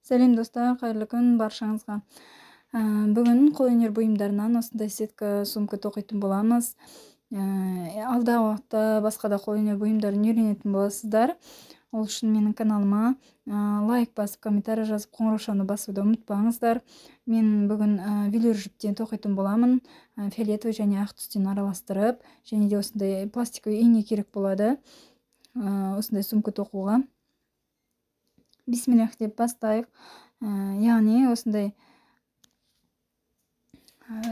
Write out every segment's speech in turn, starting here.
Сәлем достар, қайырлы күн баршаңызға. Бүгін қолөнер бұйымдарынан осындай сетка сумка тоқитын боламыз. Алдағы уақытта басқа да қолөнер бұйымдарын үйренетін боласыздар. Ол үшін менің каналыма лайк басып, комментарий жазып, қоңыраушаны басуды ұмытпаңыздар. Мен бүгін велюр жіптен тоқитын боламын. Фиолетовый және ақ түстен араластырып, және де осындай пластиковый ине керек болады. Осындай сумка тоқуға. Бисмиллах деп бастайық. Яғни осындай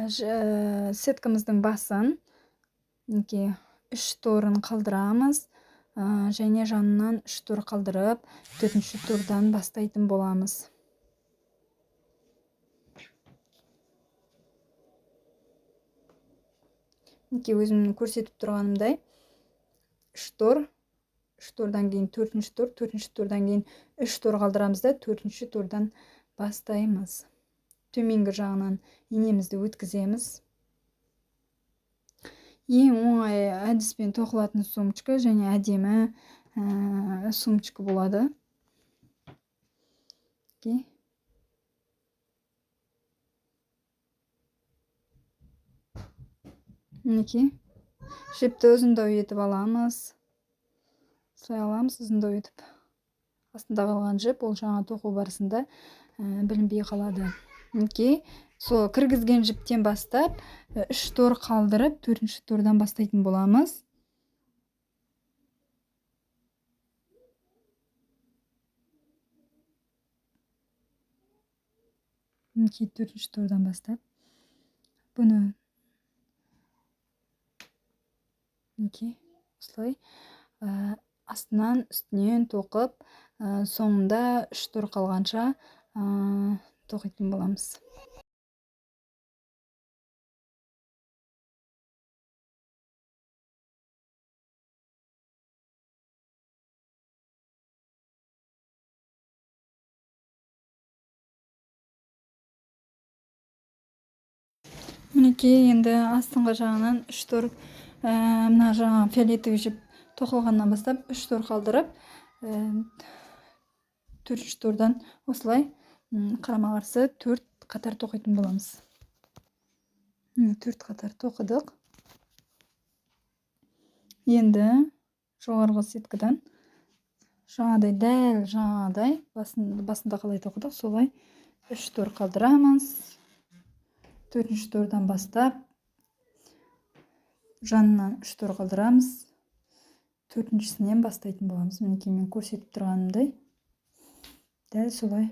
сеткамыздың басын 3 торын қалдырамыз, және жанынан 3 тор қалдырып, 4-ші тордан бастайтын боламыз. Өзімнің көрсетіп тұрғанымдай 3 тор, 3 тордан кейін 4-ші тор, 4-ші тордан кейін 3 тор қалдырамыз да 4-ші тордан бастаймыз. Төменгі жағынан инемізді өткіземіз. Ең оңай әдіспен тоқылатын сумочка және әдемі сумочка болады. Жіпті ұзындау етіп аламыз. Солай аламыз, ұзындау етіп. Астында қалған жіп, ол жаңа тоқу барысында білінбей қалады. Сол кіргізген жіптен бастап 3 тор қалдырып, 4-ші тордан бастайтын боламыз. Мінекей 4-ші тордан бастап бұны осылай астынан үстінен тоқып, соңында 3 тор қалғанша тоқитын боламыз. Мінекей енді астыңғы жағынан 3 тор, мына жаңа фиолетовый жіп тоқылғаннан бастап 3 тор қалдырып, 4-ші тордан осылай қарама-қарсы 4 қатар тоқитын боламыз. 4 қатар тоқыдық. Енді жоғарғы сеткадан жаңадай, дәл жаңадай басында қалай тоқыдық, солай 3 тор қалдырамыз. 4-ші тордан бастап жанынан 3 тор қалдырамыз. 4-шісінен бастайтын боламыз. Мінекей мен көрсетіп тұрғанымдай дәл солай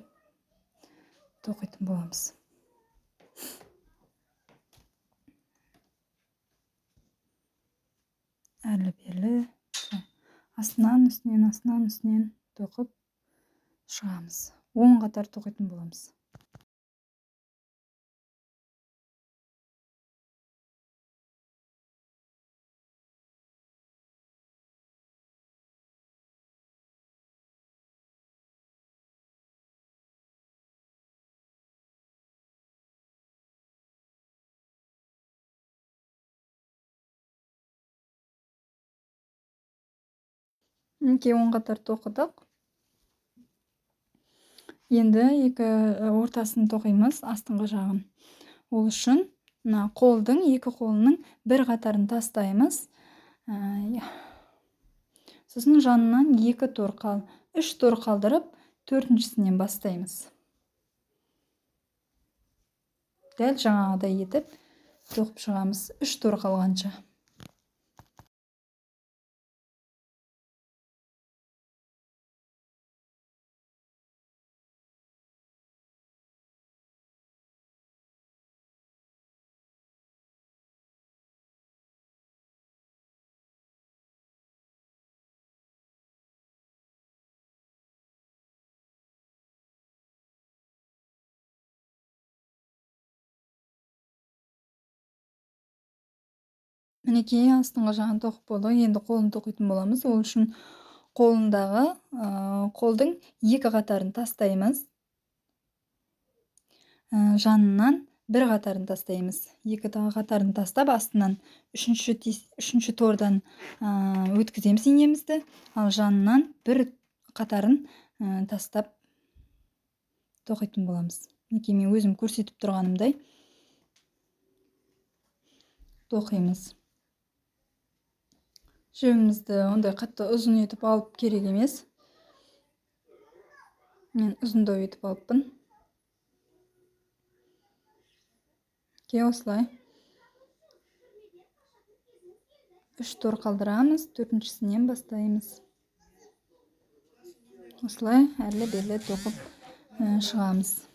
тоқитын боламыз. Әрлі-берлі астынан үстінен тоқып шығамыз. 10 қатар тоқитын боламыз. Мінекей 10 қатар тоқыдық. Енді екі ортасын тоқимыз, астыңғы жағын. Ол үшін қолдың, екі қолының бір қатарын тастаймыз. Сосын жанынан 3 тор қалдырып, 4-шісінен бастаймыз. Дәл жаңағыдай етіп тоқып шығамыз, 3 тор қалғанша. Мінекей астыңғы жағын тоқып болдық. Енді қолын тоқитын боламыз. Ол үшін қолындағы қолдың 2 қатарын тастаймыз. Жанынан 1 қатарын тастаймыз. 2 қатарын тастап, астынан 3-ші тордан өткіземіз инемізді. Ал жанынан 1 қатарын тастап токуйтун болобуз. Минекей мен өзүм көрсөтүп турганымдай токуйбуз. Жибимизди ондай катуу узун этип алып керек эмес. Мен узундоо этип алыпмын. Осылай 3 тор калдырабыз, 4-синен баштайбыз. Осылай арлы берле токуп чыгабыз.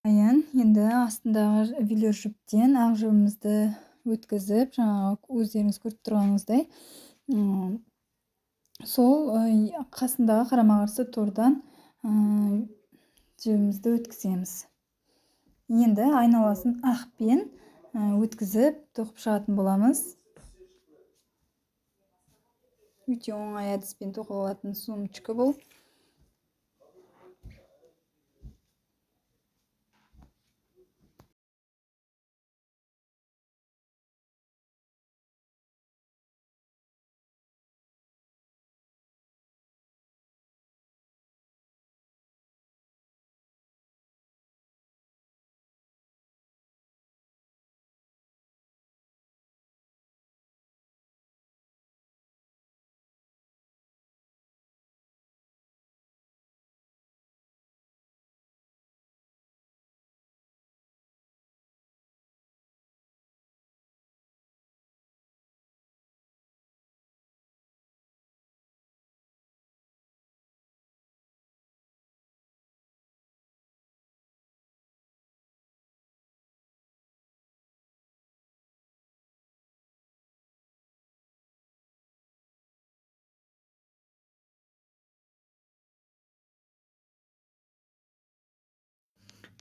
Endi астындагы велюр жиптен ак жибимизди өткөзүп, жанагы өздөрүңүз көрүп турганыңыздай, сол касындагы карама каршы тордон жибимизди өткүзөбүз. Endi айналасын акпен өткүзүп токуп чыгатын болобуз. Өтө оңой адиспен токуп алатын сумочка бул.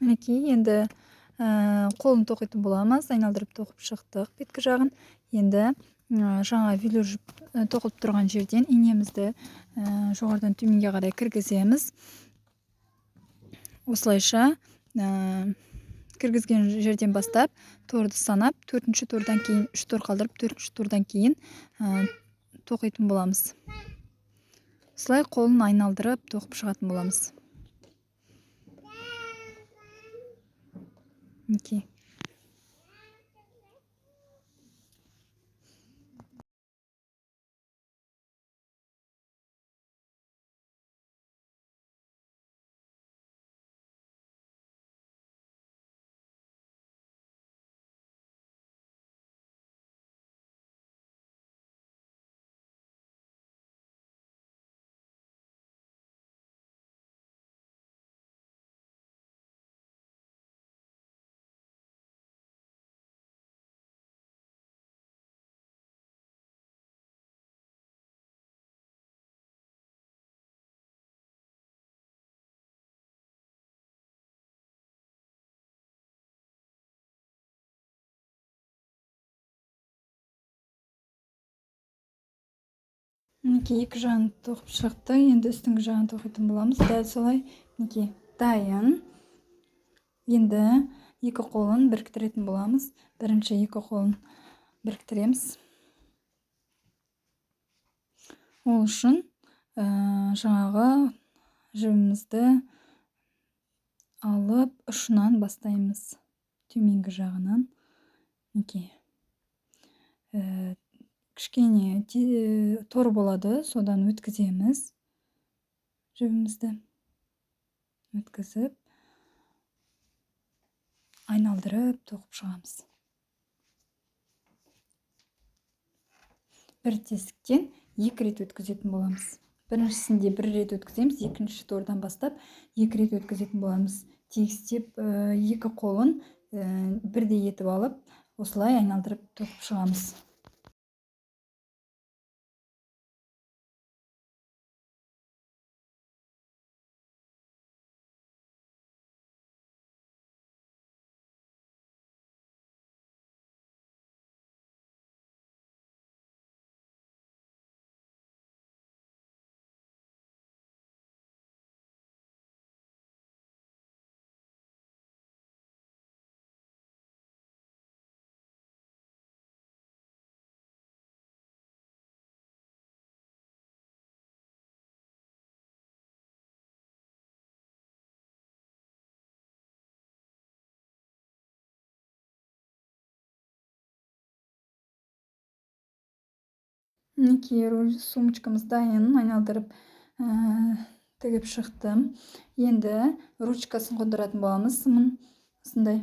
Мінекей, енді қолын тоқитын боламыз. Айналдырып тоқып шықтық беткі жағын. Енді жаңа велюр тоқылып тұрған жерден инемізді жоғарыдан төменге қарай кіргіземіз. Осылайша кіргізген жерден бастап торды санап, 4-ші тордан кейін 3 тор қалдырып, 4-ші тордан кейін тоқитын боламыз. Осылай қолын айналдырып тоқып шығатын боламыз. Окей. мінекей екі жағын тоқып шықты. Енді үстіңгі жағын тоқитын боламыз. Дәл солай мінекей дайын. Енді екі қолын біріктіретін боламыз. Бірінші екі қолын біріктіреміз. Ол үшін жаңағы жібімізді алып ұшынан бастаймыз. Төменгі жағынан. Мінекей. Кішкене тор болады, содан өткіземіз. Жібімізді өткізіп, айналдырып тоқып шығамыз. Бір тесіктен екі рет өткізетін боламыз. Біріншісінде бір рет өткіземіз, екінші тордан бастап екі рет өткізетін боламыз. Тегістеп екі қолын бірдей етіп алып, осылай айналдырып тоқып шығамыз. Мінекей сумочкамыз дайын, айналдырып тігіп шықтым. Енді ручкасын қондыратын боламыз. Сымын осындай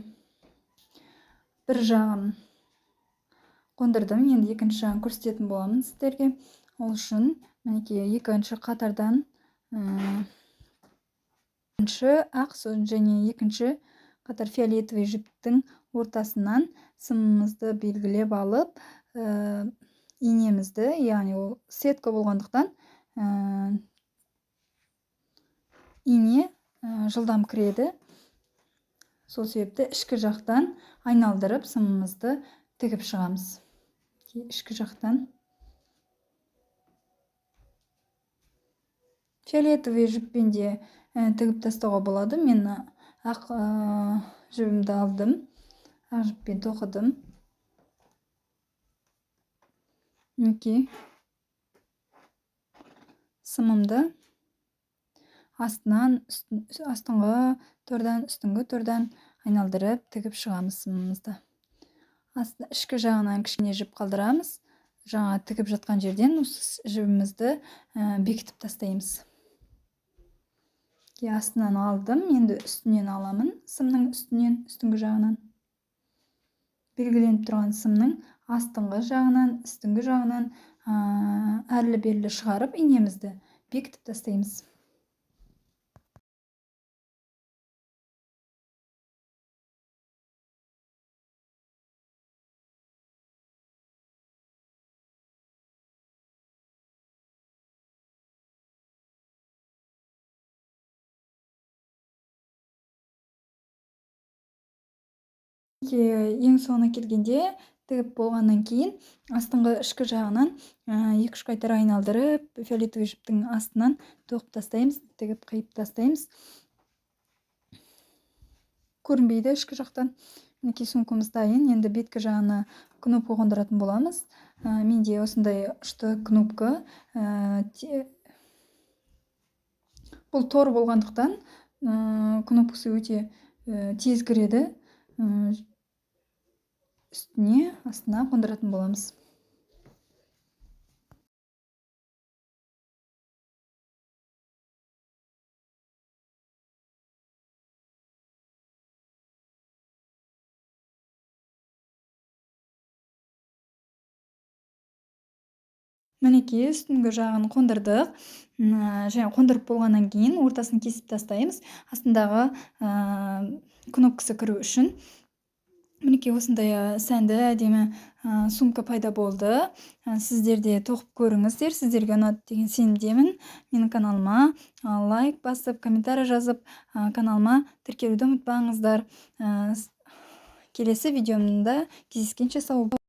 бір жағын қондырдым. Енді екінші жағын көрсететін боламын сіздерге. Ол үшін мінекей екінші қатардан бірінші ақ және екінші қатар фиолетовый жіптің ортасынан сымымызды белгілеп алып, инемізді, яғни ол сетка болғандықтан ине жылдам кіреді. Сол себепті ішкі жақтан айналдырып сымымызды тігіп шығамыз. Ішкі жақтан фиолетовый жіппен де тігіп тастауға болады. Мен ақ жібімді алдым, ақ жіппен тоқыдым. Мінекей сымымды астыңғы тордан, үстіңгі тордан айналдырып тігіп шығамыз сымымызды. Ішкі жағынан кішкене жіп қалдырамыз. Жаңа тігіп жатқан жерден жібімізді бекітіп тастаймыз. Астынан алдым, енді үстінен аламын. Сымның үстінен, үстіңгі жағынан. Белгіленіп тұрған сымның астыңғы жағынан, үстіңгі жағынан әрлі-берлі шығарып, инемізді бекітіп тастаймыз. Ең соңына келгенде тігіп болғаннан кейін астыңғы ішкі жағынан екі-үш қайтара айналдырып, фиолетовый жіптің астынан тоқып тастаймыз, тігіп қиып тастаймыз. Көрінбейді ішкі жақтан. Мінекей сумкамыз дайын. Енді беткі жағына кнопка қондыратын боламыз. Менде осындай ұшты кнопка. Бұл тор болғандықтан кнопкасы өте тез кіреді. Үстіне, астына қондыратын боламыз. Мінекей үстіңгі жағын қондырдық. Және қондырып болғаннан кейін ортасын кесіп тастаймыз. Астындағы кнопкасы кіру үшін. Мінекей осындай сәнді әдемі сумка пайда болды. Сіздер де тоқып көріңіздер. Сіздерге ұнады деген сенімдемін. Менің каналыма лайк басып, комментарий жазып, каналыма тіркелуді ұмытпаңыздар. Келесі видеомда кездескенше сау болыңыздар.